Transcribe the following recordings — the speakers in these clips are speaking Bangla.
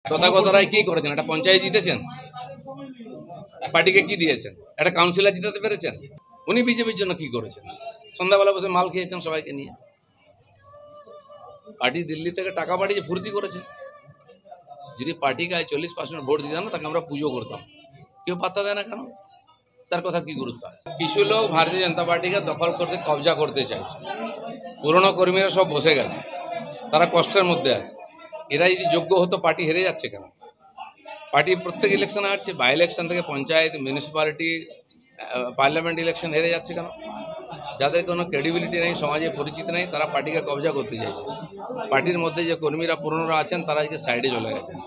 তথাগত রায় কি করেছেন? একটা পঞ্চায়েত জিতেছেন, পার্টিকে কি দিয়েছেন? একটা কাউন্সিলর জিতাতে পেরেছেন? উনি বিজেপির জন্য কি করেছেন? সন্ধ্যাবেলা বসে মাল খেয়েছেন সবাইকে নিয়ে। পার্টি দিল্লি থেকে টাকা পাঠিয়ে ফুর্তি করেছে। যদি পার্টিকে 40% ভোট দিতাম না, তাকে আমরা পুজো করতাম। কেউ পাত্তা দেয় না কেন? তার কথা কি গুরুত্ব আছে? কিছু লোক ভারতীয় জনতা পার্টিকে দখল করতে, কবজা করতে চাইছে। পুরনো কর্মীরা সব বসে গেছে, তারা কষ্টের মধ্যে আছে। এরা যদি যোগ্য হতো, পার্টি হেরে যাচ্ছে কেন? পার্টি প্রত্যেক ইলেকশন হারছে, বাই ইলেকশন থেকে পঞ্চায়েত, মিউনিসিপ্যালিটি, পার্লামেন্ট ইলেকশন হেরে যাচ্ছে কেন? যাদের কোনো ক্রেডিবিলিটি নেই, সমাজে পরিচিতি নেই, তারা পার্টিকে কবজা করতে চাইছে। পার্টির মধ্যে যে কর্মীরা পুরনোরা আছেন, তারা আজকে সাইডে চলে গেছেন।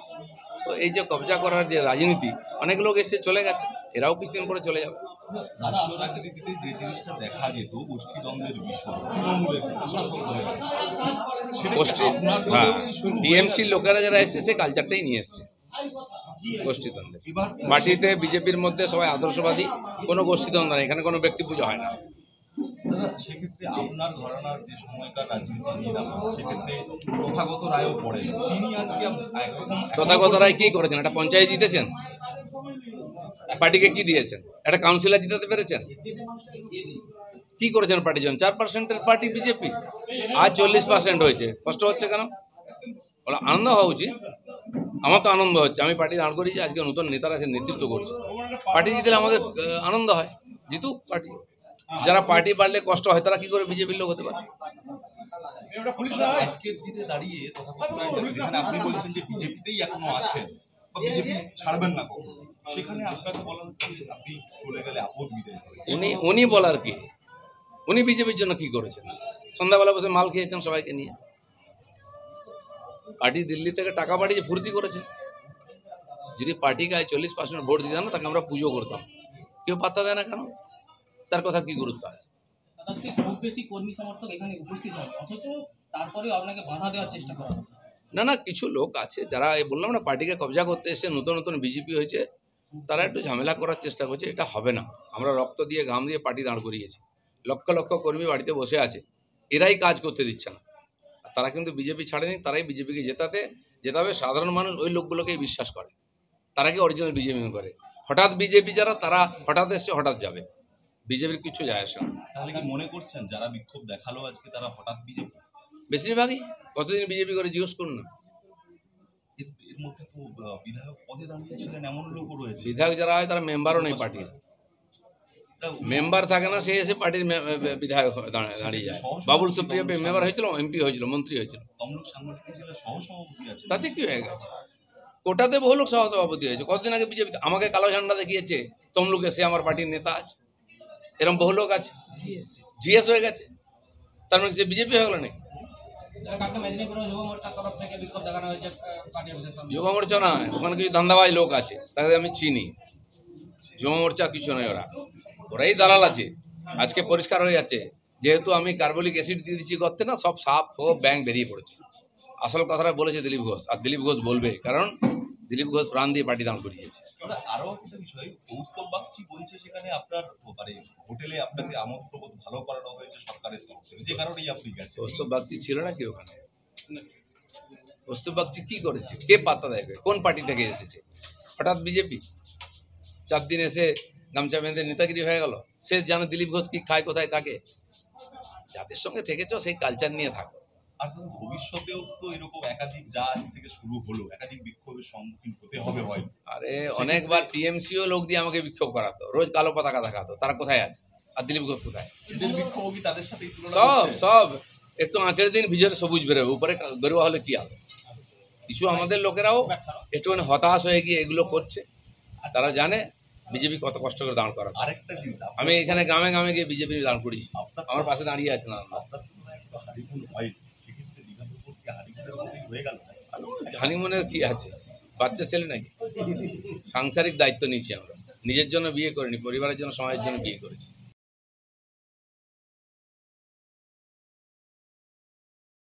তো এই যে কবজা করার যে রাজনীতি, অনেক লোক এসে চলে গেছে, এরাও কিছুদিন পরে চলে যাবে। রাজ্য রাজনীতিতে যে জিনিসটা দেখা যেত গোষ্ঠীদ্বন্দ্বের বিষয়, তৃণমূলের শাসক দলের গোষ্ঠী, হ্যাঁ, টিএমসির লোকেরা যারা এসছে, সে কালচারটাই নিয়ে এসছে গোষ্ঠীদ্বন্দ্বে। পার্টিতে বিজেপির মধ্যে সবাই আদর্শবাদী, কোনো গোষ্ঠীদ্বন্দ্ব নেই, এখানে কোনো ব্যক্তি পুজো হয় না। সেক্ষেত্রে আপনার ঘরানার যে সময়কার রাজনীতি নিয়ে সেক্ষেত্রে তথাগত রায়ও পড়েন, তিনি আজকে একরকম। তথাগত রায় কি করেছেন? একটা পঞ্চায়েত জিতেছেন, পার্টিকে কি দিয়েছেন? একটা কাউন্সিলর জিতাতে পেরেছেন? কি করেছেন পার্টির জন্য? 4%-এর পার্টি বিজেপি, আজ 40% হয়েছে। কষ্ট হচ্ছে কেন? বলো, আনন্দ হওয়া উচিত। আমার তো আনন্দ হচ্ছে, আমি পার্টি দাঁড় করিয়েছি, আজকে নতুন নেতারা এসে নেতৃত্ব করছে। পার্টি জিতলে আমাদের আনন্দ হয়, জিতুক পার্টি। যারা পার্টি বাড়লে কষ্ট হয়, তারা কি করে বিজেপির লোক হতে পারে? আজকের দিনে দাঁড়িয়ে তথাগত রায় যেখানে আপনি বলছেন যে বিজেপিতেই এখনো আছেন বা বিজেপি ছাড়বেন না কখনো, সেখানে আপনাকে বলা হচ্ছে আপনি চলে গেলে আপদ বিদায় হবে। উনি বলার কি? উনি বিজেপির জন্য কি করেছেন? সন্ধ্যাবেলা বসে মাল খেয়েছেন সবাইকে নিয়ে। পার্টি দিল্লি থেকে টাকা পাঠিয়ে ফুর্তি করেছে। যদি পার্টিকে 40% ভোট দিতাম না, তাকে আমরা পুজো করতাম। কেউ পাত্তা দেয় না কেন? তার কথা কি গুরুত্ব আছে? খুব বেশি কর্মী সমর্থক এখানে উপস্থিত হয়, অথচ তারপরে আপনাকে বাধা দেওয়ার চেষ্টা করা হয়। না, কিছু লোক আছে যারা, বললাম না, পার্টিকে কবজা করতে এসে নতুন নতুন বিজেপি হয়েছে, তারা একটু ঝামেলা করার চেষ্টা করছে। এটা হবে না। আমরা রক্ত দিয়ে, ঘাম দিয়ে পার্টি দাঁড় করিয়েছি। লক্ষ লক্ষ কর্মী বাড়িতে বসে আছে, এরাই কাজ করতে দিচ্ছে না। তারা কিন্তু বিজেপি ছাড়েনি, তারাই বিজেপিকে জেতাবে। সাধারণ মানুষ ওই লোকগুলোকেই বিশ্বাস করে, তারা কি অরিজিনাল বিজেপি করে। হঠাৎ বিজেপি যারা, তারা হঠাৎ এসছে, হঠাৎ যাবে। বিজেপির কিছু যায় আসে না। তাহলে কি মনে করছেন যারা বিক্ষোভ দেখালো আজকে তারা হঠাৎ বিজেপি? বেশিরভাগই কতদিন বিজেপি করে জিজ্ঞেস করুন না। এর মধ্যে তো বিধায়ক পদে দাঁড়িয়েছিলেন এমন লোকও রয়েছে। বিধায়ক যারা হয়, তারা মেম্বারও নেই পার্টির। মেম্বার থাকে না, সে এসে পার্টির বিধায়ক দাঁড়িয়ে যায়। বাবুল সুপ্রিয় মেম্বার হয়েছিল, এমপি হয়েছিল, মন্ত্রী হয়েছিল। তমলুক সাংগঠনিক জেলার সহসভাপতি আছে, তাতে কি হয়ে গেছে? কোটাতে বহু লোক সহসভাপতি হয়েছে। কতদিন আগে বিজেপি আমাকে কালো ঝান্ডা দেখিয়েছে তমলুকে, সে আমার পার্টির নেতা আছে। এরকম বহু লোক আছে, জিএস হয়ে গেছে। তার মানে সে বিজেপি হয়ে গেল নাকি? যুব মোর্চা নয়, ওখানে কিছু ধান্দাবাজ লোক আছে, তাদের আমি চিনি। যুব মোর্চা কিছু নয়, ওরাই দালাল আছে। আজকে পরিষ্কার হয়ে যাচ্ছে, যেহেতু আমি কার্বলিক অ্যাসিড দিয়ে দিচ্ছি গর্তে, না, সব সাপ ও ব্যাং বেরিয়ে পড়েছে। আসল কথাটা বলেছে দিলীপ ঘোষ, আর দিলীপ ঘোষ বলবে, কারণ দিলীপ ঘোষ প্রাণ দিয়ে পার্টি দাঁড় করিয়েছে। আরো একটা বিষয়, কৌস্তব বাগচি বলছে সেখানে আপনার মানে হোটেলে আপনাকে আমন্ত্রণ ভালো করানো হয়েছে সরকারের তরফ থেকে, যে কারণেই আপনি গেছেন। কৌস্তব বাগচি ছিল নাকি ওখানে? কৌস্তব বাগচি কি করেছে? কে পাত্তা দেয়? কোন পার্টি থেকে এসেছে? হঠাৎ বিজেপি 4 দিন এসে গামছা বেঁধে নেতাগিরি হয়ে গেল। সে জানে দিলীপ ঘোষ কি খায়, কোথায় থাকে। যাদের সঙ্গে থেকেছ, সেই কালচার নিয়ে থাকো। আর ভবিষ্যতেও তো এরকম একাধিক যা আজ থেকে শুরু হলো, একাধিক বিক্ষোভের সম্মুখীন হতে হবে হয়। আরে অনেকবার টিএমসিও লোক দিয়ে আমাকে বিক্ষোভ করাতো, রোজ কালো পতাকা দেখাতো। তারা কোথায় আছে? আর দিলীপ ঘোষ কোথায়? এদের বিক্ষোভ কি তাদের সাথে সব একটু আঁচের দিন ভিজরে সবুজ বেরোবে, উপরে গরুয়া হলে কি হবে? কিছু আমাদের লোকেরাও একটুখানি হতাশ হয়ে গিয়ে এগুলো করছে। তারা জানে বিজেপি কত কষ্ট করে দাঁড় করা। আরেকটা জিনিস, আমি এখানে গ্রামে গ্রামে গিয়ে বিজেপি দাঁড় করিয়েছি, আমার পাশে দাঁড়িয়ে আছে না। হানিমুনের কি আছে? বাচ্চা ছেলে নাকি? সাংসারিক দায়িত্ব নিয়েছি আমরা, নিজের জন্য বিয়ে করিনি, পরিবারের জন্য, সমাজের জন্য বিয়ে করেছি।